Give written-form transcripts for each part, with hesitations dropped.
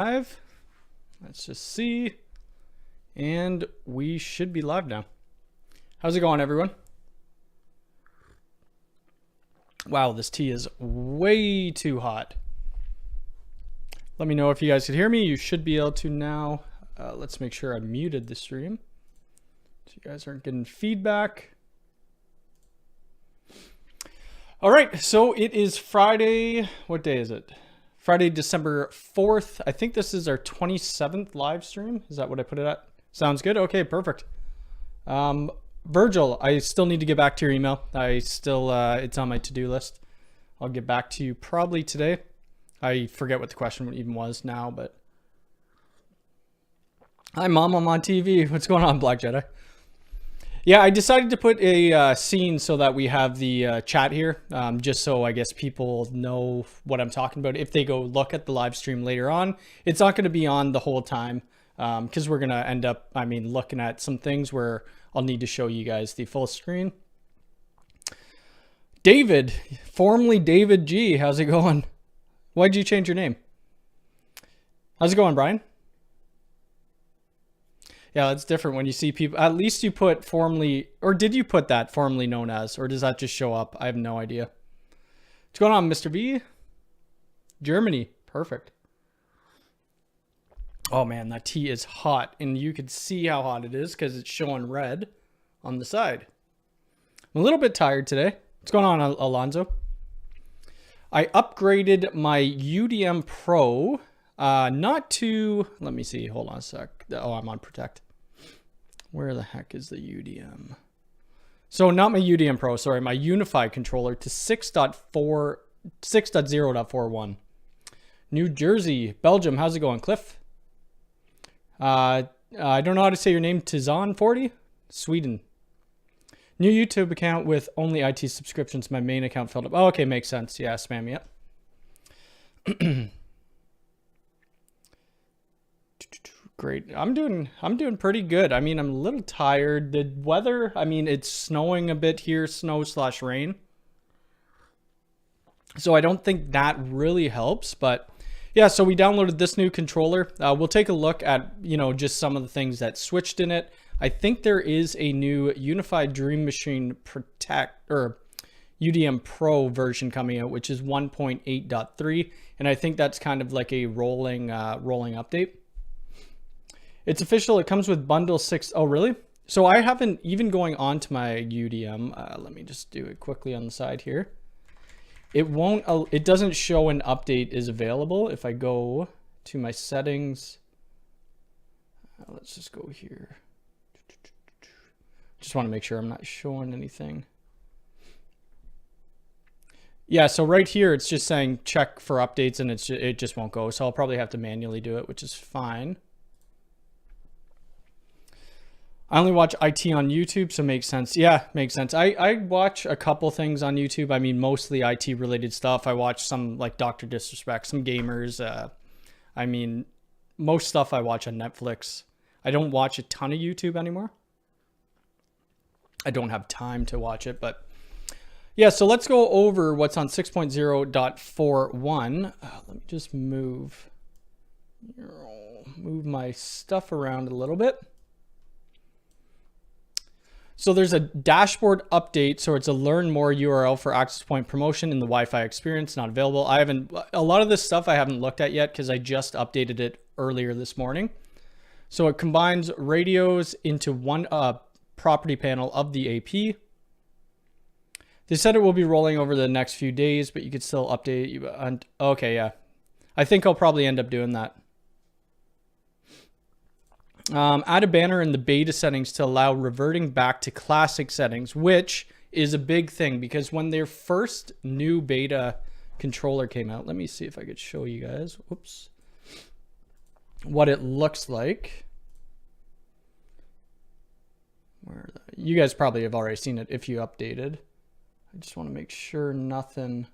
Live. Let's just see. And we should be live now. How's it going, everyone? Wow, this tea is way too hot. Let me know if you guys can hear me. You should be able to now. Let's make sure I muted the stream so you guys aren't getting feedback. All right, so it is Friday. What day is it? Friday, December 4th. I think this is our 27th live stream. Is that what I put it at? Sounds good. Okay, perfect. Virgil, I still need to get back to your email. It's on my to-do list. I'll get back to you probably today. I forget what the question even was now, but. Hi, Mom, I'm on TV. What's going on, Black Jedi? Yeah, I decided to put a scene so that we have the chat here, just so I guess people know what I'm talking about. If they go look at the live stream later on, it's not going to be on the whole time because we're going to end up, looking at some things where I'll need to show you guys the full screen. David, formerly David G, how's it going? Why'd you change your name? How's it going, Brian? Yeah, it's different when you see people. At least you put formerly, or did you put that formerly known as, or does that just show up? I have no idea. What's going on, Mr. V? Germany, perfect. Oh man, that tea is hot, and you can see how hot it is because it's showing red on the side. I'm a little bit tired today. What's going on, Alonzo? I upgraded my UDM Pro. Not to, let me see, hold on a sec. Oh, I'm on Protect. Where the heck is the UDM? So not my UDM Pro, sorry, my Unifi controller to 6.0.41. New Jersey, Belgium, how's it going, Cliff? I don't know how to say your name, Tizan40? Sweden. New YouTube account with only IT subscriptions. My main account filled up. Oh, okay, makes sense. Yeah, spam me up. Great. I'm doing pretty good. I'm a little tired. The weather, it's snowing a bit here, snow/rain. So I don't think that really helps, but yeah, so we downloaded this new controller. We'll take a look at, just some of the things that switched in it. I think there is a new Unified Dream Machine Protect or UDM Pro version coming out, which is 1.8.3, and I think that's kind of like a rolling update. It's official. It comes with bundle 6. Oh, really? So I haven't even going on to my UDM. Let me just do it quickly on the side here. It doesn't show an update is available. If I go to my settings, let's just go here. Just want to make sure I'm not showing anything. Yeah, so right here, it's just saying check for updates and it just won't go. So I'll probably have to manually do it, which is fine. I only watch IT on YouTube, so makes sense. Yeah, makes sense. I watch a couple things on YouTube. Mostly IT related stuff. I watch some like Dr. Disrespect, some gamers. Most stuff I watch on Netflix. I don't watch a ton of YouTube anymore. I don't have time to watch it, but yeah, so let's go over what's on 6.0.41. Let me just move my stuff around a little bit. So there's a dashboard update. So it's a learn more URL for access point promotion in the Wi-Fi experience, not available. A lot of this stuff I haven't looked at yet because I just updated it earlier this morning. So it combines radios into one property panel of the AP. They said it will be rolling over the next few days, but you could still update you. Okay, yeah. I think I'll probably end up doing that. Add a banner in the beta settings to allow reverting back to classic settings, which is a big thing because when their first new beta controller came out, let me see if I could show you guys, whoops, what it looks like. You guys probably have already seen it if you updated. I just want to make sure nothing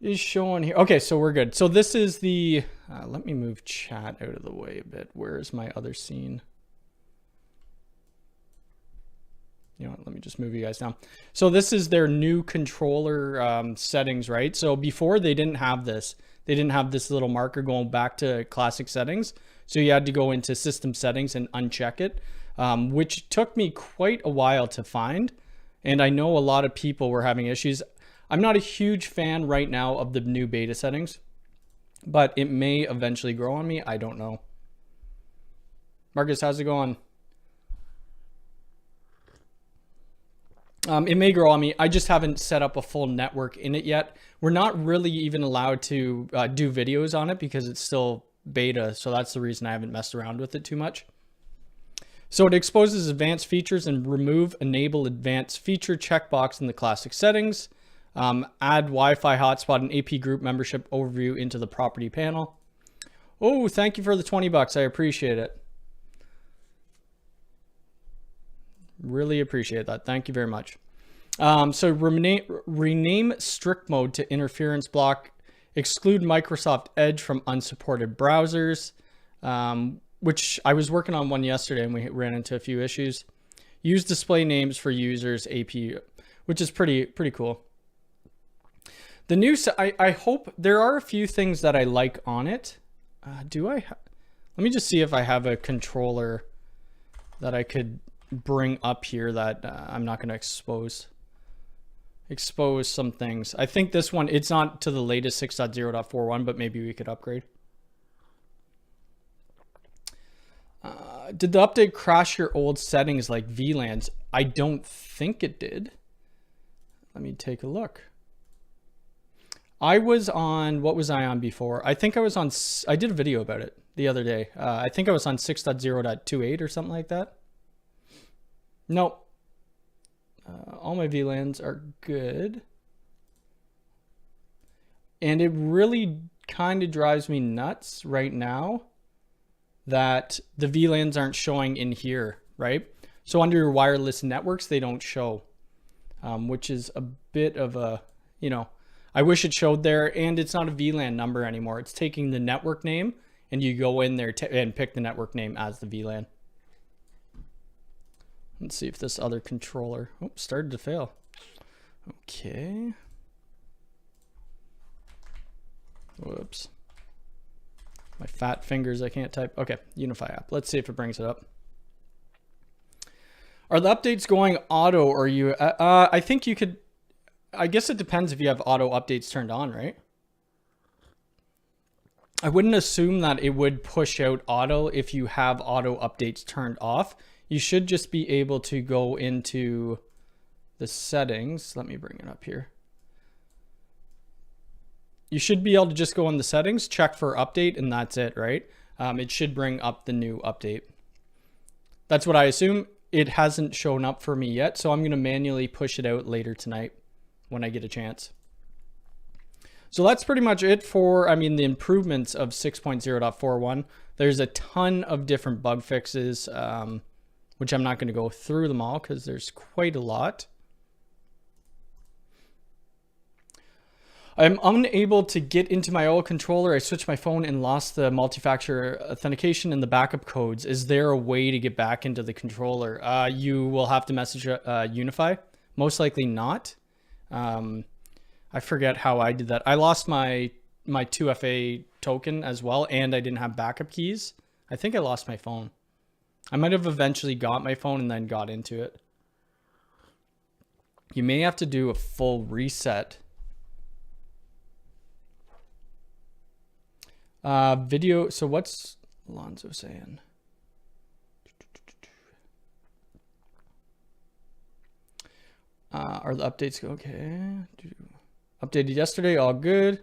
is showing here. Okay, so we're good. So this is the, let me move chat out of the way a bit. Where is my other scene? You know what, let me just move you guys down. So this is their new controller settings, right? So before they didn't have this. they didn't have this little marker going back to classic settings. So you had to go into system settings and uncheck it, which took me quite a while to find. And I know a lot of people were having issues. I'm not a huge fan right now of the new beta settings, but it may eventually grow on me. I don't know. Marcus, how's it going? It may grow on me. I just haven't set up a full network in it yet. We're not really even allowed to do videos on it because it's still beta. So that's the reason I haven't messed around with it too much. So it exposes advanced features and remove enable advanced feature checkbox in the classic settings. Add Wi-Fi hotspot and AP group membership overview into the property panel. Oh, thank you for the 20 bucks. I appreciate it. Really appreciate that. Thank you very much. So rename strict mode to interference block, exclude Microsoft Edge from unsupported browsers, which I was working on one yesterday and we ran into a few issues. Use display names for users AP, which is pretty cool. The new, I hope there are a few things that I like on it. Let me just see if I have a controller that I could bring up here that I'm not going to expose some things. I think this one, it's not to the latest 6.0.41, but maybe we could upgrade. Did the update crash your old settings like VLANs? I don't think it did. Let me take a look. I was on, what was I on before? I think I was on, I did a video about it the other day. I think I was on 6.0.28 or something like that. Nope. All my VLANs are good. And it really kind of drives me nuts right now that the VLANs aren't showing in here, right? So under your wireless networks, they don't show, which is a bit of a, you know, I wish it showed there. And it's not a VLAN number anymore. It's taking the network name and you go in there and pick the network name as the VLAN. Let's see if this other controller, oh, started to fail. Okay. Whoops. My fat fingers, I can't type. Okay, Unifi app. Let's see if it brings it up. Are the updates going auto or you, I think you could, I guess it depends if you have auto updates turned on, right? I wouldn't assume that it would push out auto if you have auto updates turned off. You should just be able to go into the settings. Let me bring it up here. You should be able to just go in the settings, check for update, and that's it, right? It should bring up the new update. That's what I assume. It hasn't shown up for me yet, so I'm going to manually push it out later tonight when I get a chance. So that's pretty much it for, I mean, the improvements of 6.0.41. There's a ton of different bug fixes, which I'm not going to go through them all because there's quite a lot. I'm unable to get into my old controller. I switched my phone and lost the multi-factor authentication and the backup codes. Is there a way to get back into the controller? You will have to message Unifi. Most likely not. I forget how I did that. I lost my 2FA token as well, and I didn't have backup keys. I think I lost my phone. I might have eventually got my phone and then got into it. You may have to do a full reset. Video. So what's Alonzo saying? Are the updates okay? Updated yesterday. All good.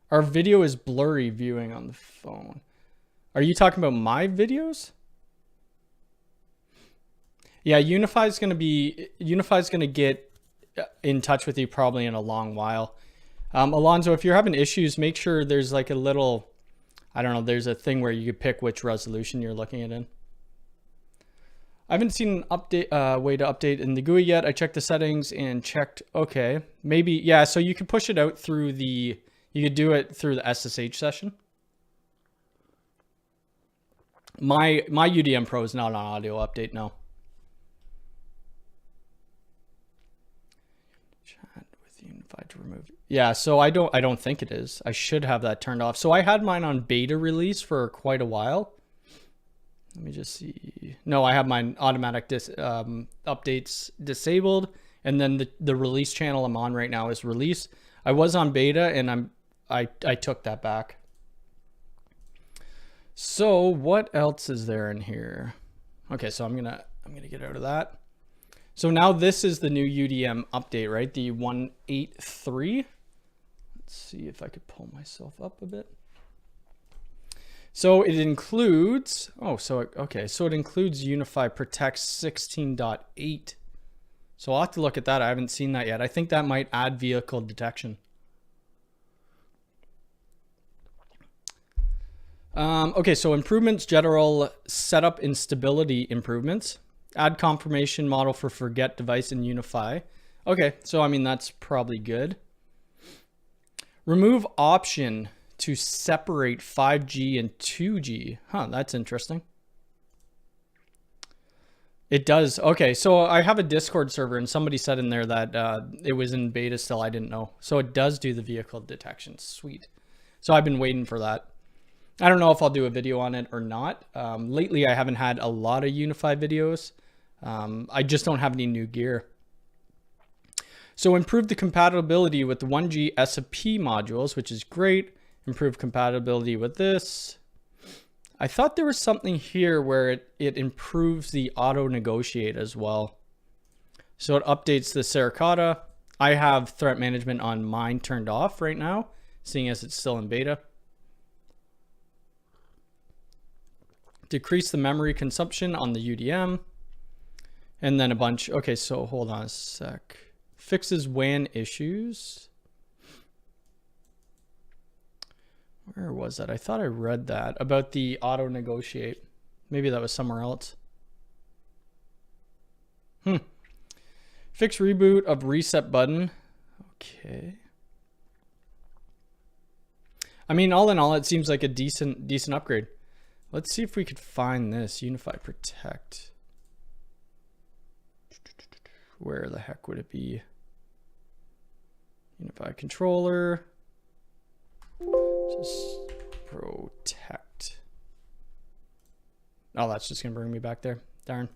Our video is blurry viewing on the phone. Are you talking about my videos? Yeah, Unifi's going to get in touch with you probably in a long while. Alonzo, if you're having issues, make sure there's like a little, I don't know, there's a thing where you could pick which resolution you're looking at in. I haven't seen an update, way to update in the GUI yet. I checked the settings and checked, okay, maybe, yeah, so you could push it out through the, you could do it through the SSH session. My UDM Pro is not an audio update, no. Chat with Unifi. Unifi to remove. Yeah, so I don't think it is. I should have that turned off. So I had mine on beta release for quite a while. Let me just see. No, I have mine automatic updates disabled, and then the release channel I'm on right now is release. I was on beta, and I took that back. So what else is there in here? Okay, so I'm gonna get out of that. So now this is the new UDM update, right? The 1.8.3. Let's see if I could pull myself up a bit. So it includes, so it includes Unifi Protect 16.8. So I'll have to look at that. I haven't seen that yet. I think that might add vehicle detection. Okay, so improvements, general setup and stability improvements. Add confirmation model for forget device in Unifi. Okay, so I mean, that's probably good. Remove option to separate 5G and 2G. Huh, that's interesting. It does. Okay, so I have a Discord server and somebody said in there that it was in beta still. I didn't know. So it does do the vehicle detection. Sweet. So I've been waiting for that. I don't know if I'll do a video on it or not. Lately, I haven't had a lot of Unifi videos. I just don't have any new gear. So improve the compatibility with the 1G SAP modules, which is great. Improve compatibility with this. I thought there was something here where it improves the auto negotiate as well. So it updates the Saricata. I have threat management on mine turned off right now, seeing as it's still in beta. Decrease the memory consumption on the UDM. And then a bunch. Okay, so hold on a sec. Fixes WAN issues. Where was that? I thought I read that about the auto negotiate. Maybe that was somewhere else. Fix reboot of reset button. Okay. I mean, all in all, it seems like a decent upgrade. Let's see if we could find this Unifi Protect. Where the heck would it be? Unifi controller. Just protect. Oh, that's just gonna bring me back there. Darn.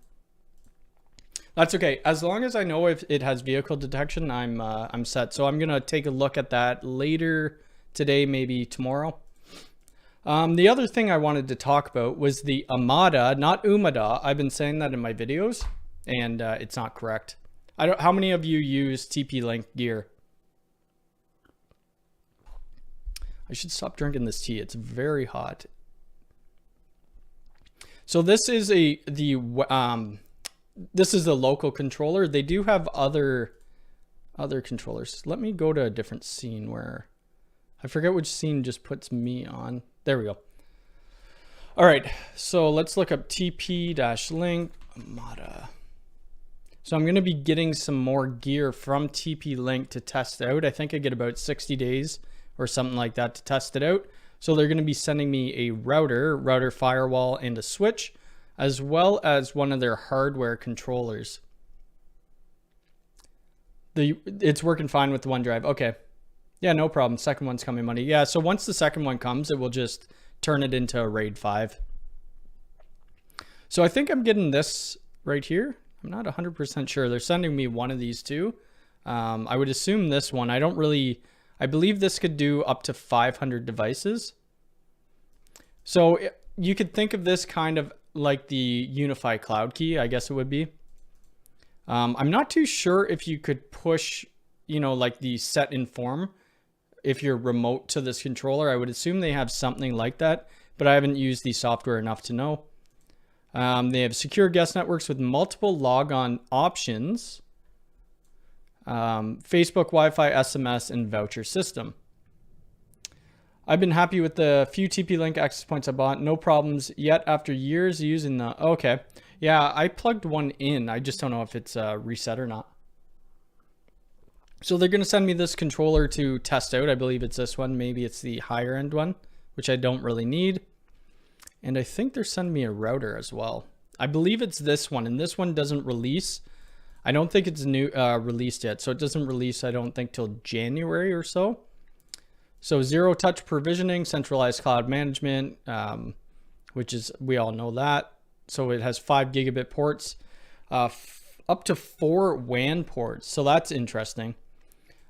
That's okay. As long as I know if it has vehicle detection, I'm set. So I'm gonna take a look at that later today, maybe tomorrow. The other thing I wanted to talk about was the Omada, not Omada. I've been saying that in my videos, and it's not correct. How many of you use TP-Link gear? I should stop drinking this tea. It's very hot. So this is this is the local controller. They do have other controllers. Let me go to a different scene where I forget which scene just puts me on. There we go. All right, so let's look up TP-Link Omada. So I'm going to be getting some more gear from TP-Link to test out. I think I get about 60 days or something like that to test it out. So they're going to be sending me a router firewall, and a switch, as well as one of their hardware controllers. It's working fine with the OneDrive. Okay. Yeah, no problem. Second one's coming Monday. Yeah, so once the second one comes, it will just turn it into a RAID 5. So I think I'm getting this right here. I'm not 100% sure. They're sending me one of these two. I would assume this one. I believe this could do up to 500 devices. So you could think of this kind of like the Unifi Cloud Key, I guess it would be. I'm not too sure if you could push, like the set inform if you're remote to this controller. I would assume they have something like that, but I haven't used the software enough to know. They have secure guest networks with multiple logon options, Facebook, Wi-Fi, SMS, and voucher system. I've been happy with the few TP-Link access points I bought. No problems yet after years using the... Okay. Yeah, I plugged one in. I just don't know if it's reset or not. So they're going to send me this controller to test out. I believe it's this one. Maybe it's the higher end one, which I don't really need. And I think they're sending me a router as well. I believe it's this one, and this one doesn't release I don't think it's new released yet. So it doesn't release, I don't think, till January or so. So zero touch provisioning, centralized cloud management, which is, we all know that. So it has 5 gigabit ports, up to 4 WAN ports. So that's interesting.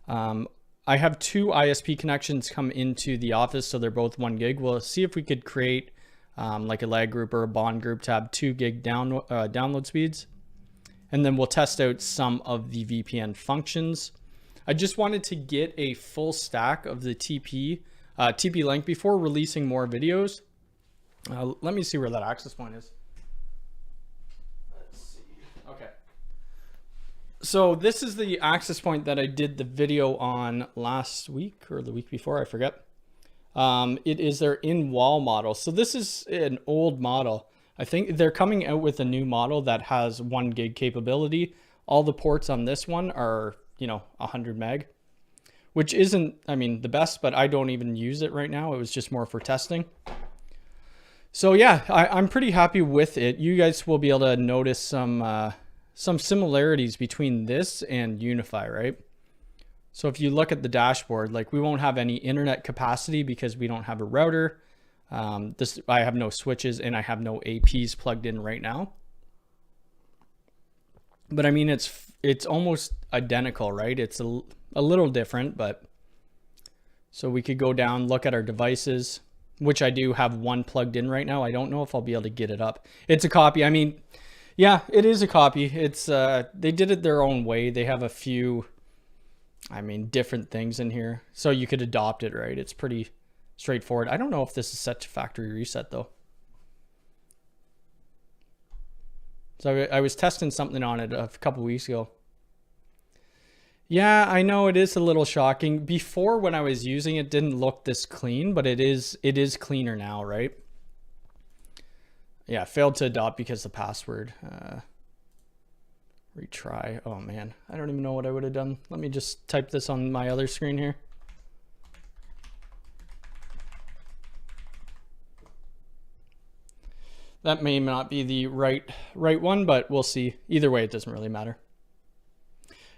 I have 2 ISP connections come into the office, so they're both 1 gig. We'll see if we could create like a lag group or a bond group to have 2 gig download speeds. And then we'll test out some of the VPN functions. I just wanted to get a full stack of the TP link before releasing more videos. Let me see where that access point is. Let's see. Okay. So this is the access point that I did the video on last week or the week before, I forget. It is their in-wall model. So this is an old model. I think they're coming out with a new model that has 1 gig capability. All the ports on this one are, 100 meg, which isn't, I mean, the best, but I don't even use it right now. It was just more for testing. So yeah, I'm pretty happy with it. You guys will be able to notice some similarities between this and Unifi, right? So if you look at the dashboard, like we won't have any internet capacity because we don't have a router. I have no switches and I have no APs plugged in right now. But I mean, it's almost identical, right? It's a little different, but so we could go down, look at our devices, which I do have 1 plugged in right now. I don't know if I'll be able to get it up. It's a copy. I mean, yeah, it is a copy. It's they did it their own way. They have a few, different things in here. So you could adopt it, right? It's pretty straightforward. I don't know if this is set to factory reset though. So I was testing something on it a couple weeks ago. Yeah, I know it is a little shocking. Before, when I was using it, didn't look this clean, but it is cleaner now, right? Yeah, failed to adopt because the password. Retry. Oh man, I don't even know what I would have done. Let me just type this on my other screen here. That may not be the right one, but we'll see. Either way, it doesn't really matter.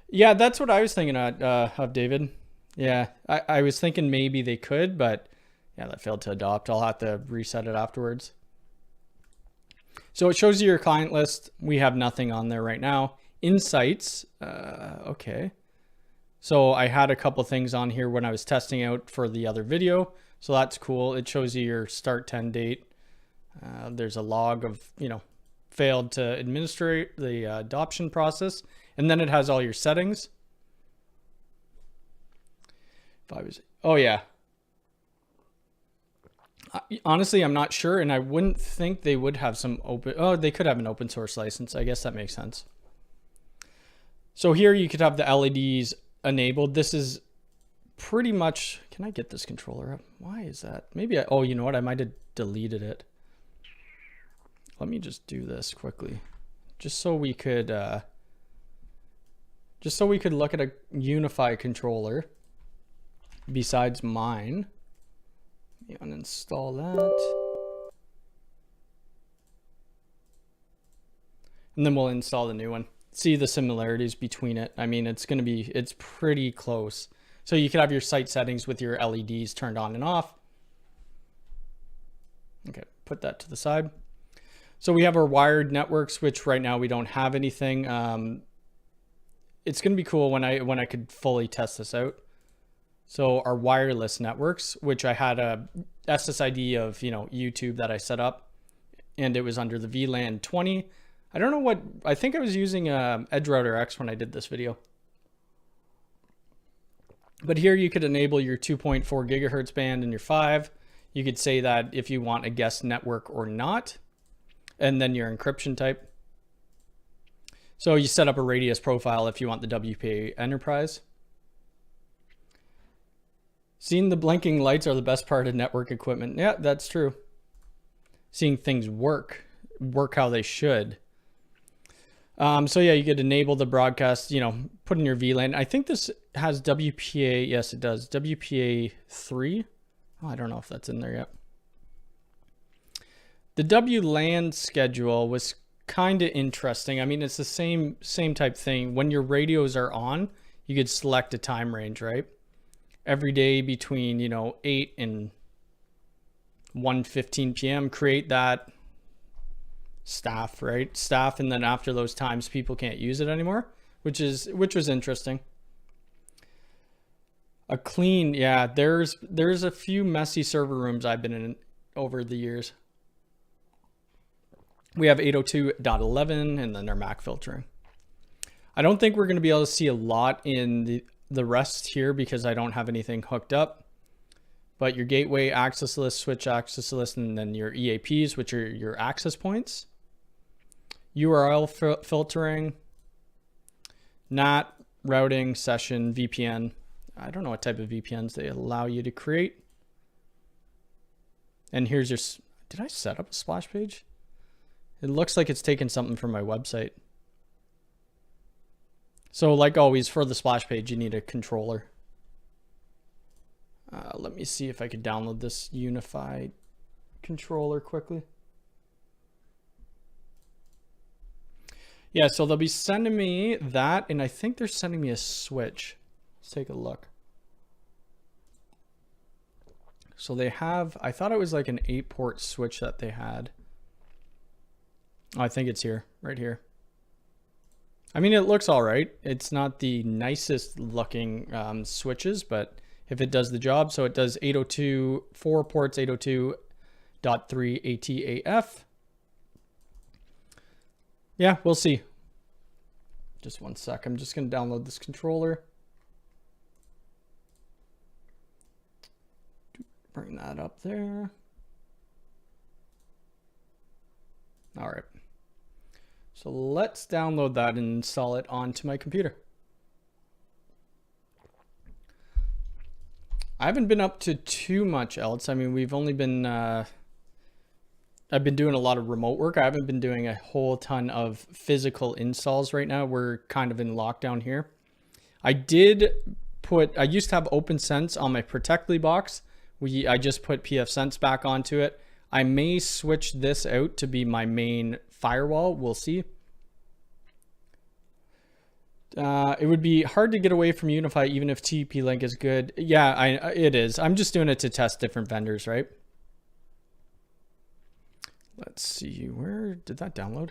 Yeah, that's what I was thinking of, David. Yeah, I was thinking maybe they could, but yeah, that failed to adopt. I'll have to reset it afterwards. So it shows you your client list. We have nothing on there right now. Insights, okay. So I had a couple things on here when I was testing out for the other video. So that's cool. It shows you your start 10 date. There's a log of, failed to administrate the adoption process. And then it has all your settings. Oh yeah. Honestly, I'm not sure. And I wouldn't think they would have some they could have an open source license. I guess that makes sense. So here you could have the LEDs enabled. This is pretty much, can I get this controller up? Why is that? Maybe oh, you know what? I might have deleted it. Let me just do this quickly, just so we could look at a Unifi controller besides mine. Let me uninstall that. And then we'll install the new one. See the similarities between it. I mean, it's pretty close. So you could have your site settings with your LEDs turned on and off. Okay, put that to the side. So we have our wired networks, which right now we don't have anything. It's going to be cool when I could fully test this out. So our wireless networks, which I had a SSID of, YouTube that I set up, and it was under the VLAN 20. I don't know what, I think I was using Edge Router X when I did this video. But here you could enable your 2.4 gigahertz band and your 5. You could say that if you want a guest network or not. And then your encryption type. So you set up a radius profile if you want the WPA Enterprise. Seeing the blinking lights are the best part of network equipment. Yeah, that's true. Seeing things work how they should. So yeah, you could enable the broadcast, put in your VLAN. I think this has WPA. Yes, it does. WPA 3. Oh, I don't know if that's in there yet. The WLAN schedule was kind of interesting. I mean, it's the same type thing. When your radios are on, you could select a time range, right? Every day between, you know, 8 and 1:15 p.m. create that staff, right? Staff, and then after those times people can't use it anymore, which was interesting. A clean, yeah, there's a few messy server rooms I've been in over the years. We have 802.11 and then our MAC filtering. I don't think we're going to be able to see a lot in the rest here because I don't have anything hooked up. But your gateway access list, switch access list, and then your EAPs, which are your access points. URL filtering, NAT, routing, session, VPN. I don't know what type of VPNs they allow you to create. And here's your, did I set up a splash page? It looks like it's taken something from my website. So like always, for the splash page, you need a controller. Let me see if I could download this Unifi controller quickly. Yeah, so they'll be sending me that, and I think they're sending me a switch. Let's take a look. So they have, I thought it was like an 8-port switch that they had. Oh, I think it's here, right here. I mean, it looks all right. It's not the nicest looking switches, but if it does the job. So it does 802, 4 ports, 802.3 ATAF. Yeah, we'll see. Just one sec. I'm just going to download this controller. Bring that up there. All right. So let's download that and install it onto my computer. I haven't been up to too much else. I mean, we've only been, I've been doing a lot of remote work. I haven't been doing a whole ton of physical installs right now. We're kind of in lockdown here. I used to have OpenSense on my Protectly box. I just put pfSense back onto it. I may switch this out to be my main firewall. We'll see. It would be hard to get away from Unifi even if TP-Link is good. Yeah, it is. I'm just doing it to test different vendors, right? Let's see. Where did that download?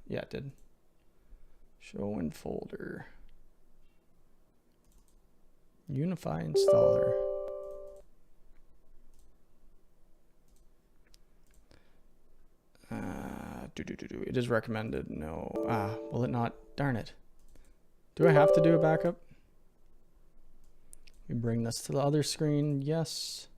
Yeah, it did. Show in folder. Unifi installer. It is recommended. No. Will it not? Darn it. Do I have to do a backup? We bring this to the other screen. Yes.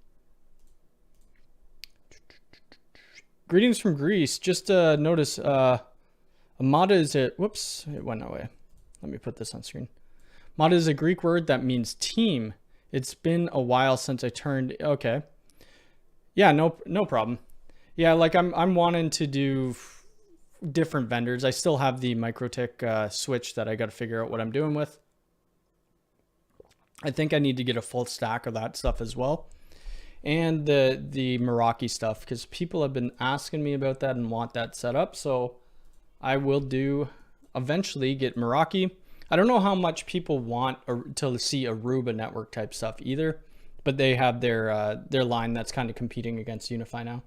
Greetings from Greece. Just notice Omada is a, whoops, it went away. Let me put this on screen. Omada is a Greek word that means team. It's been a while since I turned, okay. Yeah, no problem. Yeah, like I'm wanting to do different vendors. I still have the MikroTik switch that I got to figure out what I'm doing with. I think I need to get a full stack of that stuff as well. And the Meraki stuff, because people have been asking me about that and want that set up. So I will eventually get Meraki. I don't know how much people want to see Aruba network type stuff either, but they have their line that's kind of competing against Unifi now.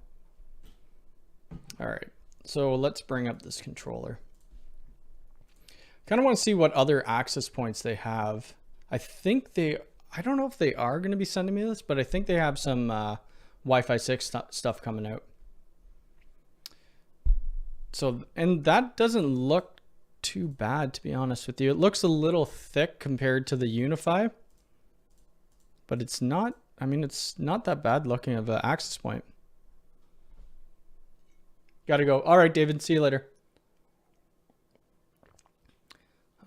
All right, so let's bring up this controller. Kind of want to see what other access points they have. I don't know if they are going to be sending me this, but I think they have some Wi-Fi 6 stuff coming out. So, and that doesn't look too bad, to be honest with you. It looks a little thick compared to the Unifi, but it's not, I mean, it's not that bad looking of an access point. Gotta go. All right, David, see you later.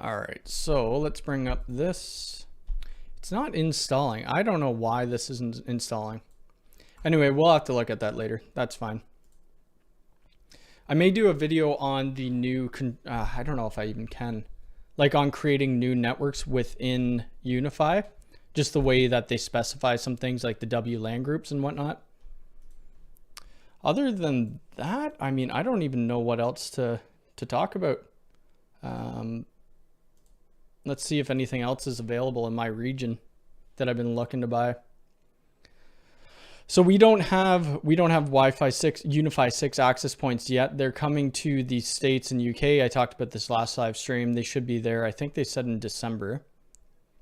All right, so let's bring up this. It's not installing. I don't know why this isn't installing. Anyway, we'll have to look at that later. That's fine. I may do a video on the new, I don't know if I even can, like on creating new networks within Unifi, just the way that they specify some things like the WLAN groups and whatnot. Other than that, I mean, I don't even know what else to talk about. Let's see if anything else is available in my region that I've been looking to buy. So we don't have Wi-Fi 6, Unifi 6 access points yet. They're coming to the States and UK. I talked about this last live stream. They should be there. I think they said in December.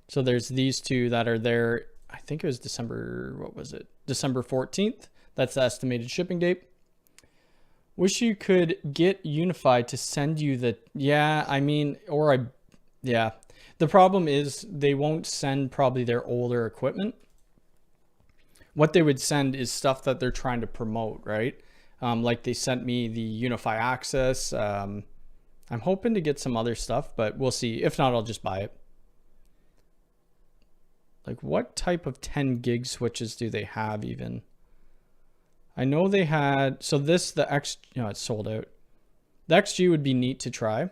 So there's these two that are there. I think it was December, what was it? December 14th. That's the estimated shipping date. Wish you could get Unifi to send you the, yeah, I mean, yeah. The problem is they won't send probably their older equipment. What they would send is stuff that they're trying to promote, right? Like they sent me the Unifi access. I'm hoping to get some other stuff, but we'll see. If not, I'll just buy it. Like what type of 10 gig switches do they have even? I know they had, so this, the X, you know, it's sold out. The XG would be neat to try.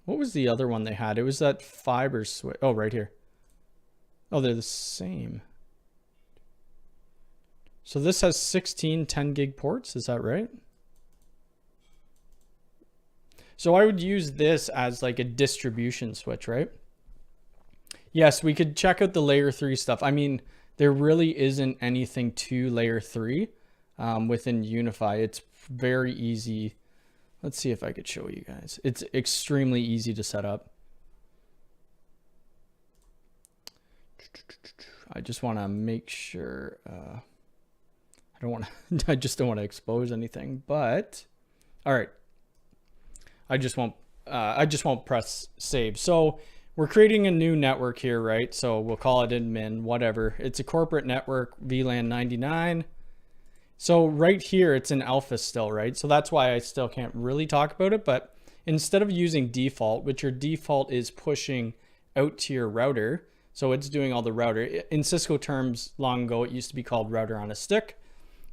What was the other one they had? It was that fiber switch. Oh, right here. Oh, they're the same. So this has 16 10 gig ports. Is that right? So I would use this as like a distribution switch, right? Yes, we could check out the layer 3 stuff. I mean, there really isn't anything to layer 3 within Unifi. It's very easy. Let's see if I could show you guys. It's extremely easy to set up. I just want to make sure. I don't want to. I just don't want to expose anything. But all right. I just won't press save. So we're creating a new network here, right? So we'll call it admin, whatever. It's a corporate network, VLAN 99. So right here, it's in alpha still, right? So that's why I still can't really talk about it. But instead of using default, which your default is pushing out to your router, so it's doing all the router. In Cisco terms, long ago, it used to be called router on a stick.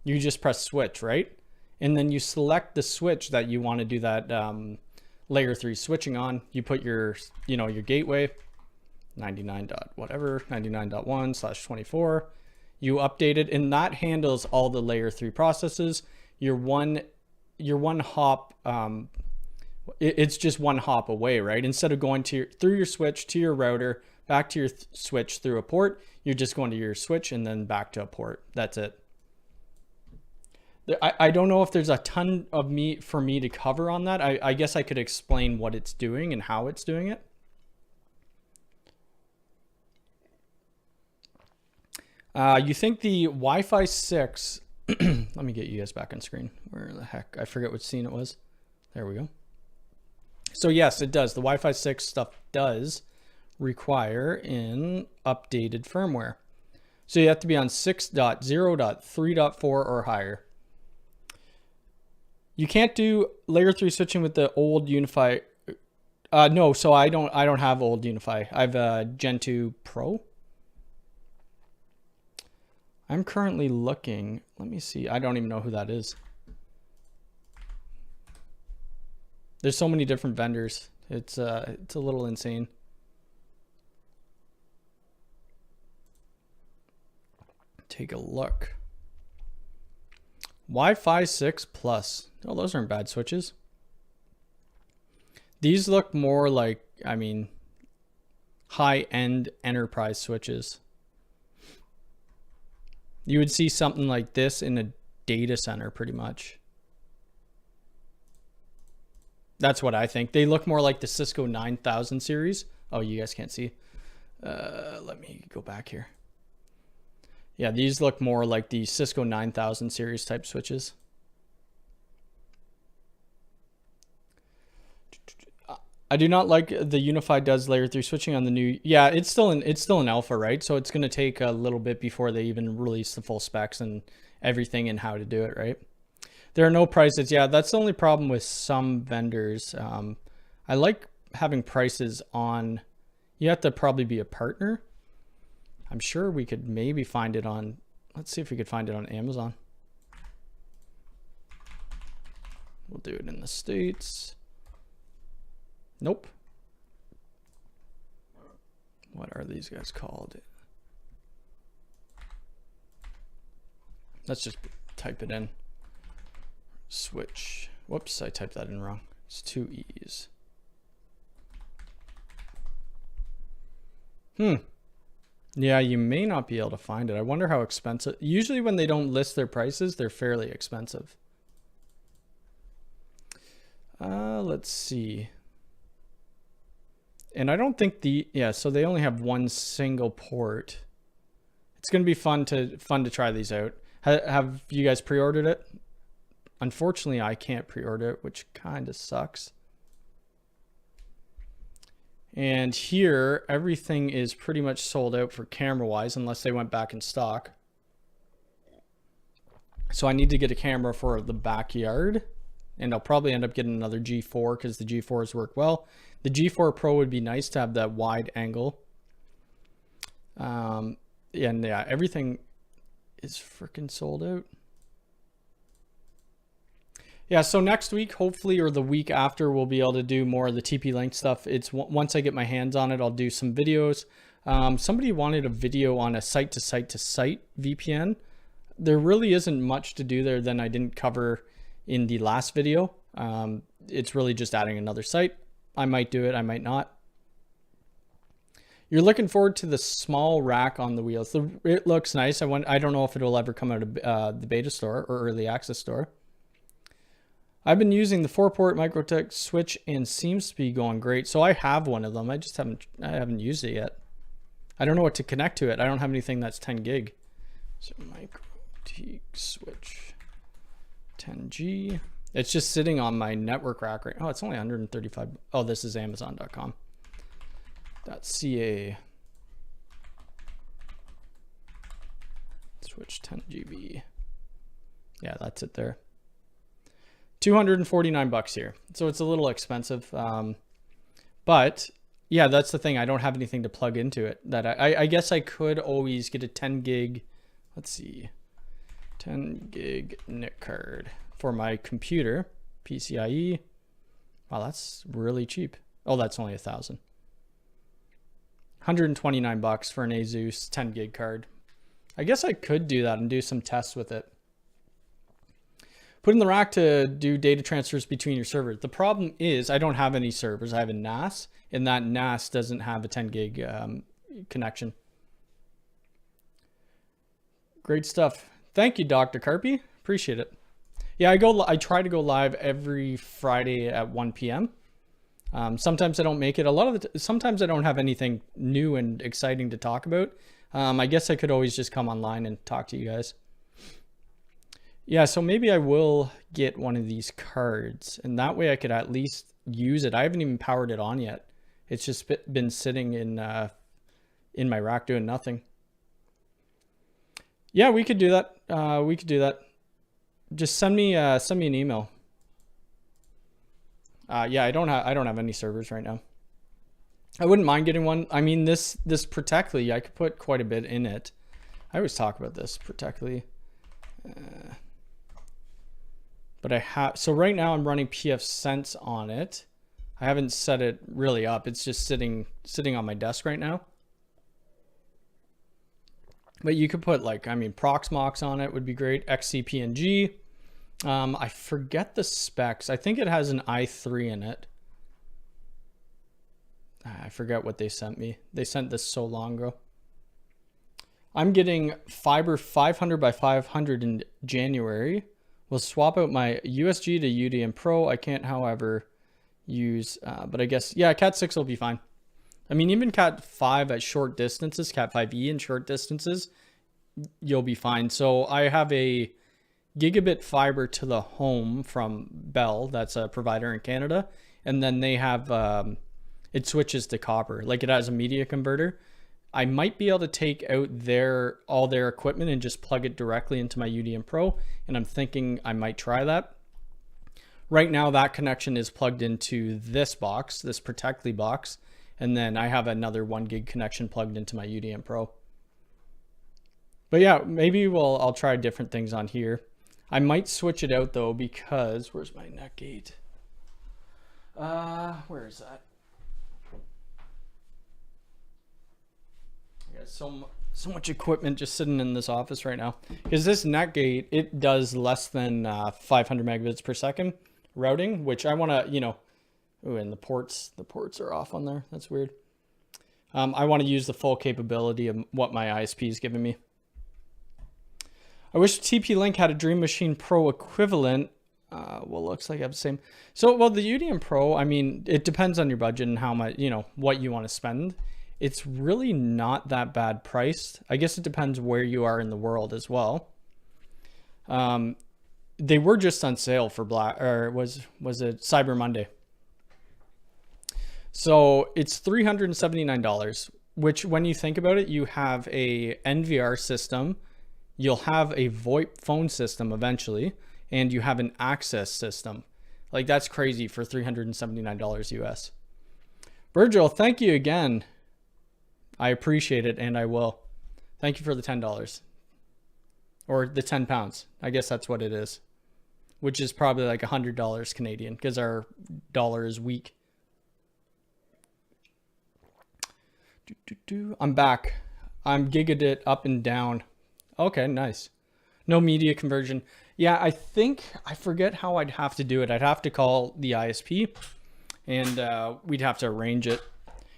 You just press switch, right? And then you select the switch that you want to do that layer 3 switching on. You put your, you know, your gateway 99 dot whatever 99.1/24. You update it, and that handles all the layer 3 processes. Your one hop, it's just one hop away, right? Instead of going to through your switch to your router, back to your switch through a port, you're just going to your switch and then back to a port. That's it. I don't know if there's a ton of for me to cover on that. I guess I could explain what it's doing and how it's doing it. You think the Wi-Fi 6, let me get you guys back on screen. Where the heck? I forget which scene it was. There we go. So yes, it does. The Wi-Fi 6 stuff does require an updated firmware. So you have to be on 6.0.3.4 or higher. You can't do layer 3 switching with the old Unifi. No, so I don't have old Unifi. I have a Gen 2 Pro. I'm currently looking. Let me see. I don't even know who that is. There's so many different vendors. It's a little insane. Take a look. Wi-Fi 6 Plus. Oh, those aren't bad switches. These look more like, I mean, high-end enterprise switches. You would see something like this in a data center pretty much. That's what I think. They look more like the Cisco 9000 series. Oh, you guys can't see. Let me go back here. Yeah, these look more like the Cisco 9000 series type switches. I do not like the Unifi does layer 3 switching on the new. Yeah, it's still in alpha, right? So it's going to take a little bit before they even release the full specs and everything and how to do it, right? There are no prices. Yeah, that's the only problem with some vendors. I like having prices on. You have to probably be a partner. I'm sure we could maybe find it on. Let's see if we could find it on Amazon. We'll do it in the States. Nope. What are these guys called? Let's just type it in. switch. Whoops, I typed that in wrong. It's 2 E's. Yeah, you may not be able to find it. I wonder how expensive. Usually when they don't list their prices, they're fairly expensive. Let's see. And I don't think so they only have one single port. It's going to be fun to try these out. Have you guys pre-ordered it? Unfortunately, I can't pre-order it, which kind of sucks. And here, everything is pretty much sold out for camera-wise, unless they went back in stock. So I need to get a camera for the backyard, and I'll probably end up getting another G4 because the G4s work well. The G4 Pro would be nice to have that wide angle. And yeah, everything is freaking sold out. Yeah, so next week, hopefully, or the week after, we'll be able to do more of the TP-Link stuff. It's once I get my hands on it, I'll do some videos. Somebody wanted a video on a site-to-site-to-site VPN. There really isn't much to do there than I didn't cover in the last video. It's really just adding another site. I might do it, I might not. You're looking forward to the small rack on the wheels. It looks nice. I don't know if it'll ever come out of the beta store or early access store. I've been using the 4-port Microtech switch and seems to be going great. So I have one of them. I just haven't used it yet. I don't know what to connect to it. I don't have anything that's 10 gig. So Microtech switch 10G. It's just sitting on my network rack right now. Oh, it's only 135. Oh, this is Amazon.com. .ca. Switch 10GB. Yeah, that's it there. 249 bucks here. So it's a little expensive. But yeah, that's the thing. I don't have anything to plug into it. That I guess I could always get a 10 gig. Let's see. 10 gig NIC card for my computer. PCIe. Wow, that's really cheap. Oh, that's only 1,000. 129 bucks for an Asus 10 gig card. I guess I could do that and do some tests with it. Put in the rack to do data transfers between your servers. The problem is I don't have any servers. I have a NAS, and that NAS doesn't have a 10 gig connection. Great stuff. Thank you, Dr. Carpy. Appreciate it. Yeah, I try to go live every Friday at 1 p.m. Sometimes I don't make it. Sometimes I don't have anything new and exciting to talk about. I guess I could always just come online and talk to you guys. Yeah, so maybe I will get one of these cards, and that way I could at least use it. I haven't even powered it on yet. It's just been sitting in my rack doing nothing. Yeah, we could do that. We could do that. Just send me an email. Yeah, I don't have any servers right now. I wouldn't mind getting one. I mean, this Protectly, I could put quite a bit in it. I always talk about this Protectly. But so right now I'm running pfSense on it. I haven't set it really up. It's just sitting on my desk right now. But you could put Proxmox on it would be great. XCPNG. I forget the specs. I think it has an i3 in it. I forget what they sent me. They sent this so long ago. I'm getting fiber 500 by 500 in January. We'll swap out my USG to UDM Pro. I can't, however, use, but I guess, yeah, Cat 6 will be fine. I mean, even Cat 5 at short distances, Cat 5e in short distances, you'll be fine. So I have a gigabit fiber to the home from Bell. That's a provider in Canada. And then they have, it switches to copper. Like it has a media converter. I might be able to take out all their equipment and just plug it directly into my UDM Pro. And I'm thinking I might try that. Right now, that connection is plugged into this box, this Protectly box. And then I have another 1 gig connection plugged into my UDM Pro. But yeah, maybe I'll try different things on here. I might switch it out though, because where's my net gate? Where is that? Yeah, So much equipment just sitting in this office right now. Because this NetGate, it does less than 500 megabits per second routing, which I want to, you know, ooh, and the ports are off on there. That's weird. I want to use the full capability of what my ISP is giving me. I wish TP-Link had a Dream Machine Pro equivalent. Well, looks like I have the same. So, well, the UDM Pro, I mean, it depends on your budget and how much, you know, what you want to spend. It's really not that bad priced. I guess it depends where you are in the world as well. They were just on sale for Black, or was it Cyber Monday? So it's $379, which when you think about it, you have a NVR system, you'll have a VoIP phone system eventually, and you have an access system. Like, that's crazy for $379 US. Virgil, thank you again. I appreciate it, and I will. Thank you for the $10. Or the 10 pounds. I guess that's what it is. Which is probably like $100 Canadian, because our dollar is weak. I'm back. I'm gigged it up and down. Okay, nice. No media conversion. Yeah, I think, I forget how I'd have to do it. I'd have to call the ISP, and we'd have to arrange it.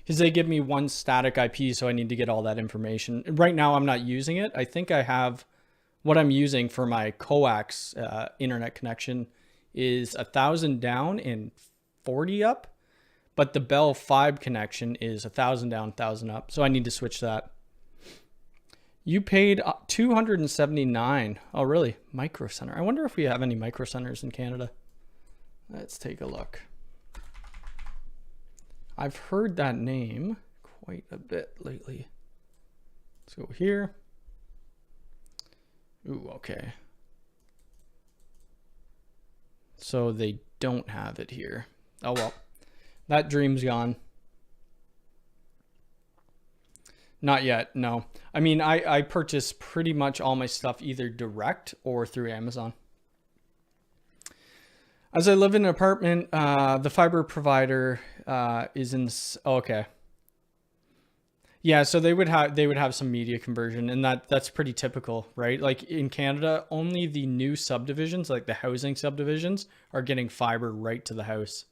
Because they give me one static IP, so I need to get all that information. Right now, I'm not using it. I think I have, what I'm using for my coax internet connection is 1,000 down and 40 up. But the Bell 5 connection is 1,000 down, 1,000 up. So I need to switch that. You paid $279. Oh, really? Micro Center. I wonder if we have any Micro Centers in Canada. Let's take a look. I've heard that name quite a bit lately. Let's go here. Ooh, okay. So they don't have it here. Oh, well. That dream's gone. Not yet, no. I mean, I purchase pretty much all my stuff either direct or through Amazon. As I live in an apartment, the fiber provider is in. Oh, okay. Yeah, so they would have some media conversion, and that's pretty typical, right? Like in Canada, only the new subdivisions, like the housing subdivisions, are getting fiber right to the house.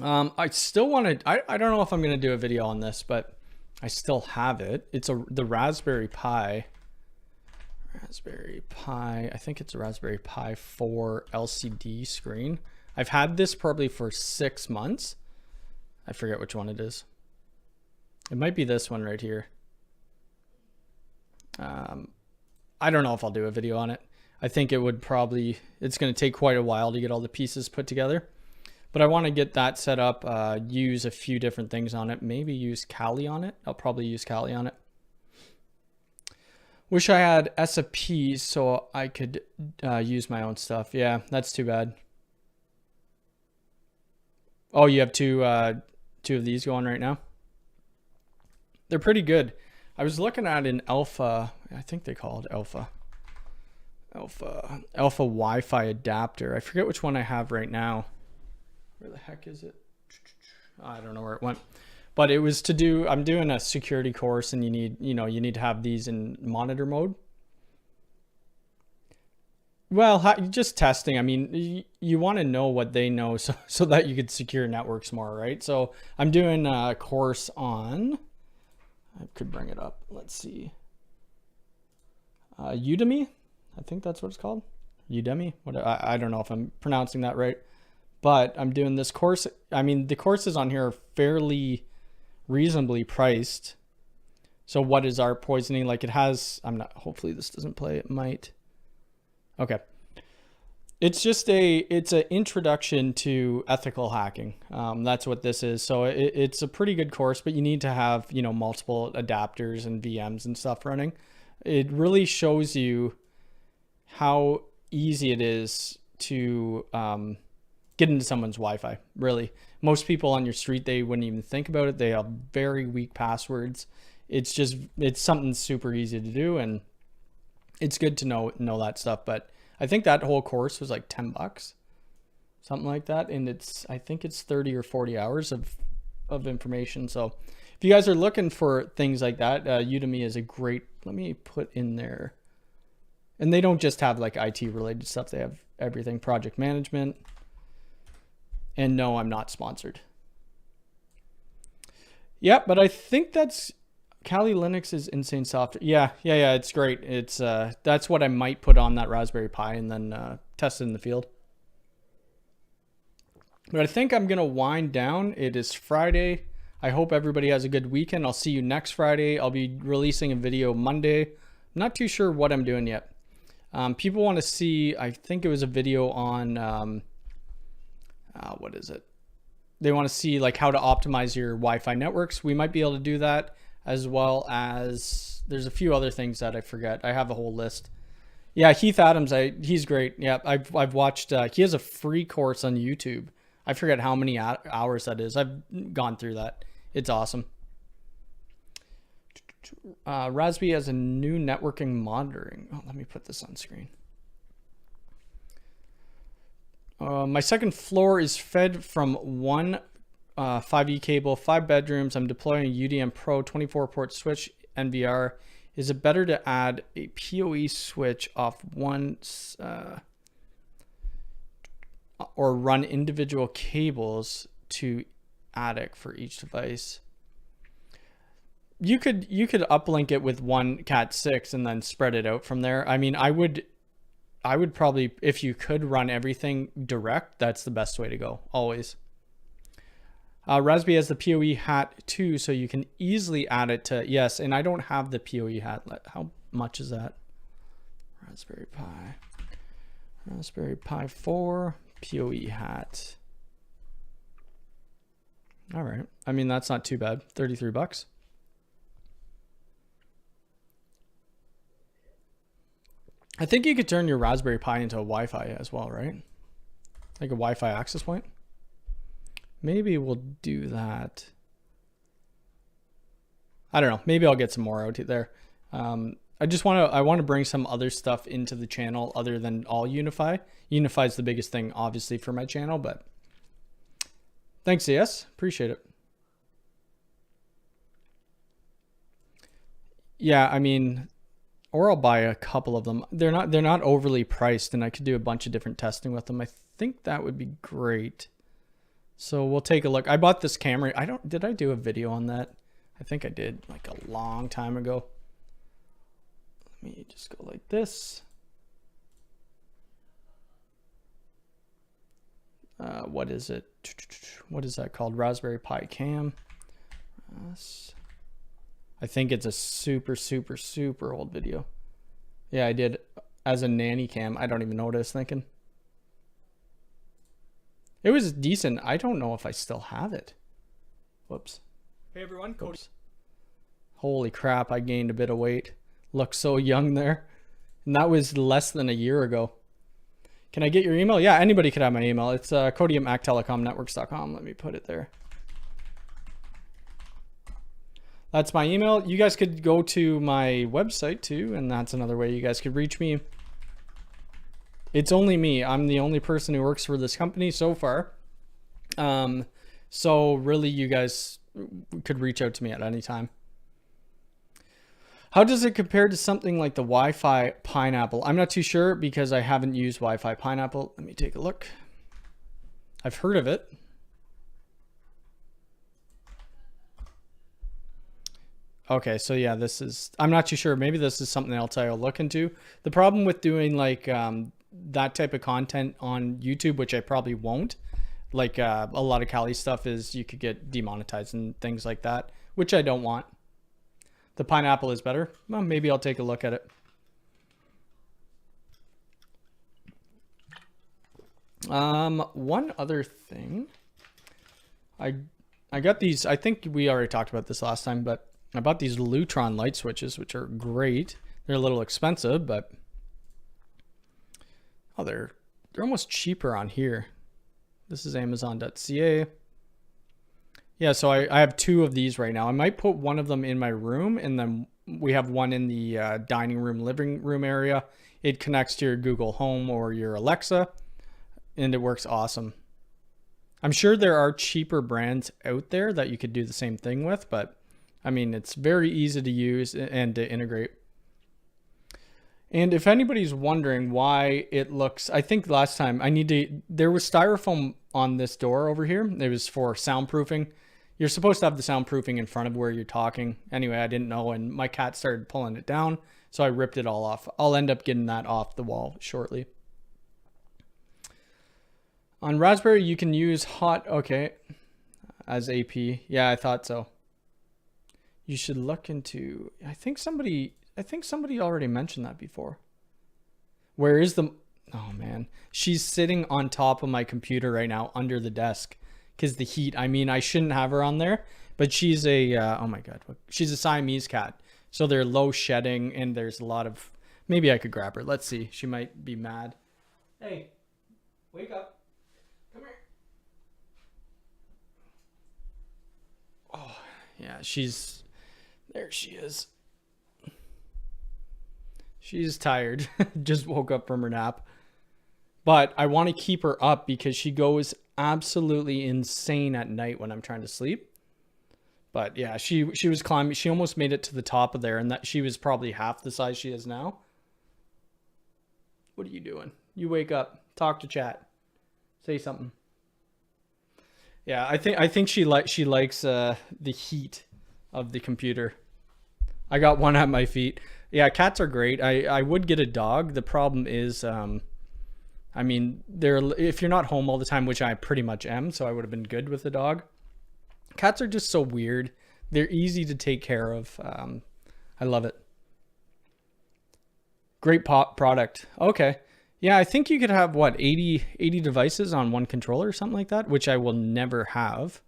I still want to. I don't know if I'm going to do a video on this, but I still have it. It's the Raspberry Pi. Raspberry Pi. I think it's a Raspberry Pi 4 LCD screen. I've had this probably for 6 months. I forget which one it is. It might be this one right here. I don't know if I'll do a video on it. I think it's going to take quite a while to get all the pieces put together. But I want to get that set up, use a few different things on it, maybe use Kali on it. I'll probably use Kali on it. Wish I had SAP so I could use my own stuff. Yeah, that's too bad. Oh, you have two of these going right now? They're pretty good. I was looking at an Alpha, I think they call it Alpha Wi-Fi adapter. I forget which one I have right now. Where the heck is it? I don't know where it went, but it was to do, I'm doing a security course, and you need to have these in monitor mode. Well, just testing. I mean, you want to know what they know so that you could secure networks more, right? So I'm doing a course on, I could bring it up. Let's see. Udemy. I think that's what it's called. Udemy. I don't know if I'm pronouncing that right. But I'm doing this course. I mean, the courses on here are fairly reasonably priced. So what is our poisoning? Like it has, hopefully this doesn't play. It might. Okay. It's just it's an introduction to ethical hacking. That's what this is. So it's a pretty good course, but you need to have, multiple adapters and VMs and stuff running. It really shows you how easy it is to, get into someone's Wi-Fi. Really, most people on your street, they wouldn't even think about it. They have very weak passwords. It's something super easy to do, and it's good to know that stuff. But I think that whole course was like $10, something like that, and I think it's 30 or 40 hours of information. So if you guys are looking for things like that, Udemy is a great, let me put in there. And they don't just have like IT related stuff. They have everything, project management. And no, I'm not sponsored. Yeah, but I think that's Kali Linux is insane software. Yeah, it's great. It's that's what I might put on that Raspberry Pi and then test it in the field. But I think I'm gonna wind down. It is Friday. I hope everybody has a good weekend. I'll see you next Friday. I'll be releasing a video Monday. I'm not too sure what I'm doing yet. People want to see, I think it was a video on, what is it? They want to see like how to optimize your Wi-Fi networks. We might be able to do that, as well as there's a few other things that I forget. I have a whole list. Yeah, Heath Adams, he's great. Yeah, I've watched, he has a free course on YouTube. I forget how many hours that is. I've gone through that. It's awesome. Raspberry has a new networking monitoring. Oh, let me put this on screen. My second floor is fed from one 5E cable, 5 bedrooms. I'm deploying a UDM Pro 24-port switch NVR. Is it better to add a PoE switch off one or run individual cables to attic for each device? You could uplink it with one Cat6 and then spread it out from there. I mean, I would probably, if you could run everything direct, that's the best way to go, always. Raspberry has the PoE hat too, so you can easily add it to, yes, and I don't have the PoE hat. How much is that? Raspberry Pi 4 PoE hat. All right. I mean, that's not too bad. 33 bucks. I think you could turn your Raspberry Pi into a Wi-Fi as well, right? Like a Wi-Fi access point. Maybe we'll do that. I don't know. Maybe I'll get some more out there. I want to bring some other stuff into the channel other than all Unifi. Unifi is the biggest thing, obviously, for my channel, but thanks, CS. Appreciate it. Yeah, I mean, or I'll buy a couple of them. They're not overly priced, and I could do a bunch of different testing with them. I think that would be great. So we'll take a look. I bought this camera. Did I do a video on that? I think I did, like a long time ago. Let me just go like this. What is it? What is that called? Raspberry Pi cam. I think it's a super old video. Yeah, I did as a nanny cam. I don't even know what I was thinking. It was decent. I don't know if I still have it. Whoops. Hey everyone, Cody. Holy crap, I gained a bit of weight. Look so young there. And that was less than a year ago. Can I get your email? Yeah, anybody could have my email. It's cody@mactelecomnetworks.com. Let me put it there. That's my email. You guys could go to my website too, and that's another way you guys could reach me. It's only me. I'm the only person who works for this company so far. So really you guys could reach out to me at any time. How does it compare to something like the Wi-Fi Pineapple? I'm not too sure because I haven't used Wi-Fi Pineapple. Let me take a look. I've heard of it. Okay, so yeah, I'm not too sure. Maybe this is something else I'll look into. The problem with doing like that type of content on YouTube, which I probably won't, like a lot of Kali stuff, is you could get demonetized and things like that, which I don't want. The Pineapple is better. Well, maybe I'll take a look at it. One other thing. I got these, I think we already talked about this last time, but I bought these Lutron light switches, which are great. They're a little expensive, but oh, they're almost cheaper on here. This is Amazon.ca. Yeah, so I have 2 of these right now. I might put one of them in my room, and then we have one in the dining room, living room area. It connects to your Google Home or your Alexa, and it works awesome. I'm sure there are cheaper brands out there that you could do the same thing with, but I mean, it's very easy to use and to integrate. And if anybody's wondering why it looks, I think last time there was styrofoam on this door over here. It was for soundproofing. You're supposed to have the soundproofing in front of where you're talking. Anyway, I didn't know, and my cat started pulling it down, so I ripped it all off. I'll end up getting that off the wall shortly. On Raspberry, you can use okay, as AP. Yeah, I thought so. You should look into, I think somebody already mentioned that before. Where is the, oh man, she's sitting on top of my computer right now under the desk because the heat. I mean, I shouldn't have her on there, but she's a, oh my God, she's a Siamese cat. So they're low shedding and there's a lot of, maybe I could grab her. Let's see. She might be mad. Hey, wake up. Come here. Oh yeah, there she is. She's tired. Just woke up from her nap. But I want to keep her up because she goes absolutely insane at night when I'm trying to sleep. But yeah, she was climbing. She almost made it to the top of there, and that she was probably half the size she is now. What are you doing? You wake up. Talk to chat. Say something. Yeah, I think she likes the heat of the computer. I got one at my feet. Yeah, cats are great. I would get a dog. The problem is, I mean, if you're not home all the time, which I pretty much am, so I would have been good with a dog. Cats are just so weird. They're easy to take care of. I love it. Great product. Okay. Yeah, I think you could have, what, 80 devices on one controller or something like that, which I will never have.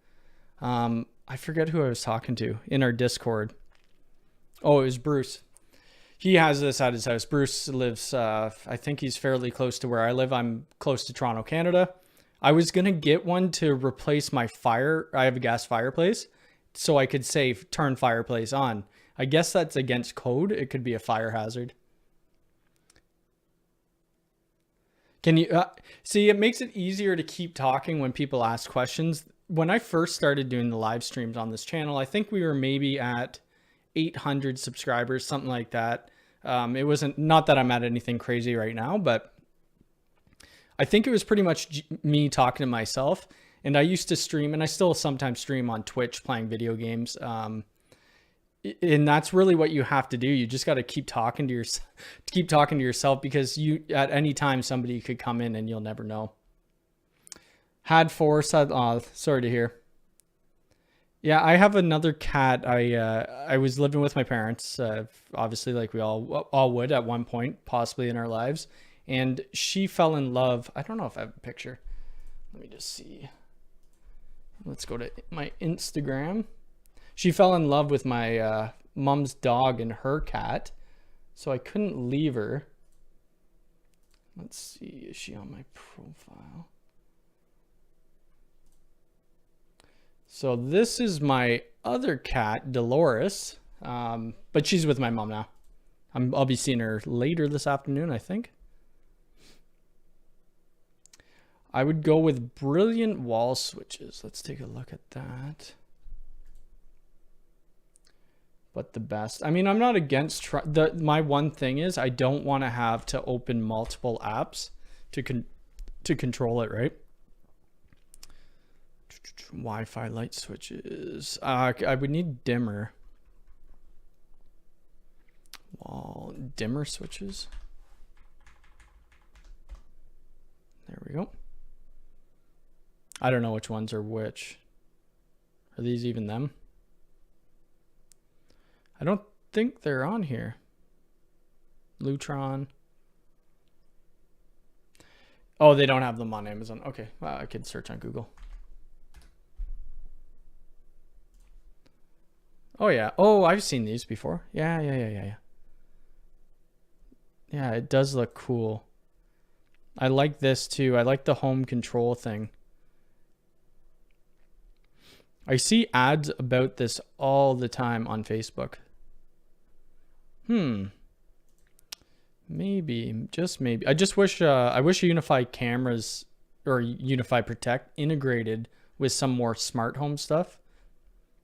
I forget who I was talking to in our Discord. Oh, it was Bruce. He has this at his house. Bruce lives, I think he's fairly close to where I live. I'm close to Toronto, Canada. I was going to get one to replace my I have a gas fireplace, so I could say turn fireplace on. I guess that's against code. It could be a fire hazard. Can you see, it makes it easier to keep talking when people ask questions. When I first started doing the live streams on this channel, I think we were maybe at 800 subscribers, something like that. It wasn't, not that I'm at anything crazy right now, but I think it was pretty much me talking to myself. And I used to stream, and I still sometimes stream on Twitch playing video games. And that's really what you have to do. You just got to keep talking to yourself, because at any time somebody could come in and you'll never know. Had foresight. Oh, sorry to hear. Yeah, I have another cat. I was living with my parents, obviously, like we all would at one point, possibly in our lives. And she fell in love. I don't know if I have a picture. Let me just see. Let's go to my Instagram. She fell in love with my mom's dog and her cat, so I couldn't leave her. Let's see, is she on my profile? So this is my other cat, Dolores, but she's with my mom now. I'll be seeing her later this afternoon, I think. I would go with brilliant wall switches. Let's take a look at that. But the best, I mean, I'm not against my one thing is I don't want to have to open multiple apps to control it, right? Wi-Fi light switches. I would need dimmer. Wall dimmer switches. There we go. I don't know which ones are which. Are these even them? I don't think they're on here. Lutron. Oh, they don't have them on Amazon. Okay, well, I could search on Google. Oh yeah. Oh, I've seen these before. Yeah. Yeah, it does look cool. I like this too. I like the home control thing. I see ads about this all the time on Facebook. Maybe, just maybe. I just wish Unifi cameras or Unifi Protect integrated with some more smart home stuff.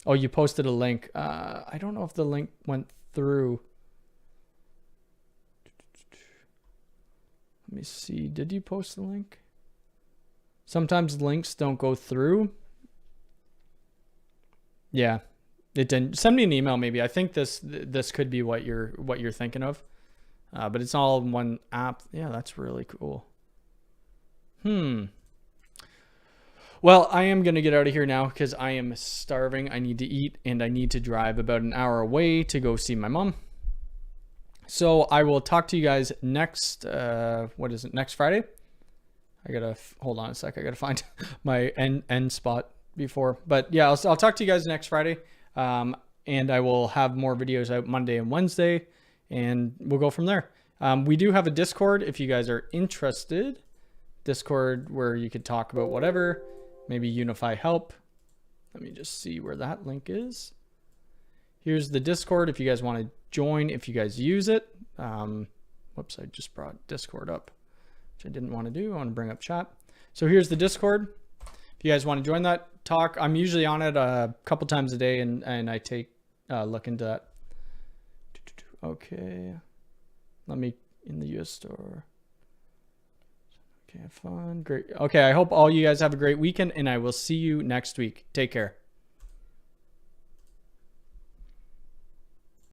Oh, you posted a link. I don't know if the link went through. Let me see. Did you post the link? Sometimes links don't go through. Yeah, it didn't. Send me an email maybe. I think this could be what you're thinking of. But it's all in one app. Yeah, that's really cool. Well, I am going to get out of here now because I am starving. I need to eat and I need to drive about an hour away to go see my mom. So I will talk to you guys next, next Friday? I got to, hold on a sec. I got to find my end spot before. But yeah, I'll talk to you guys next Friday. And I will have more videos out Monday and Wednesday. And we'll go from there. We do have a Discord if you guys are interested. Discord where you could talk about whatever. Maybe Unifi help. Let me just see where that link is. Here's the Discord if you guys want to join, if you guys use it. Whoops, I just brought Discord up, which I didn't want to do. I want to bring up chat. So here's the Discord. If you guys want to join that talk, I'm usually on it a couple times a day and I take a look into that. Okay. Let me in the US store. Okay, fun. Great. Okay, I hope all you guys have a great weekend and I will see you next week. Take care.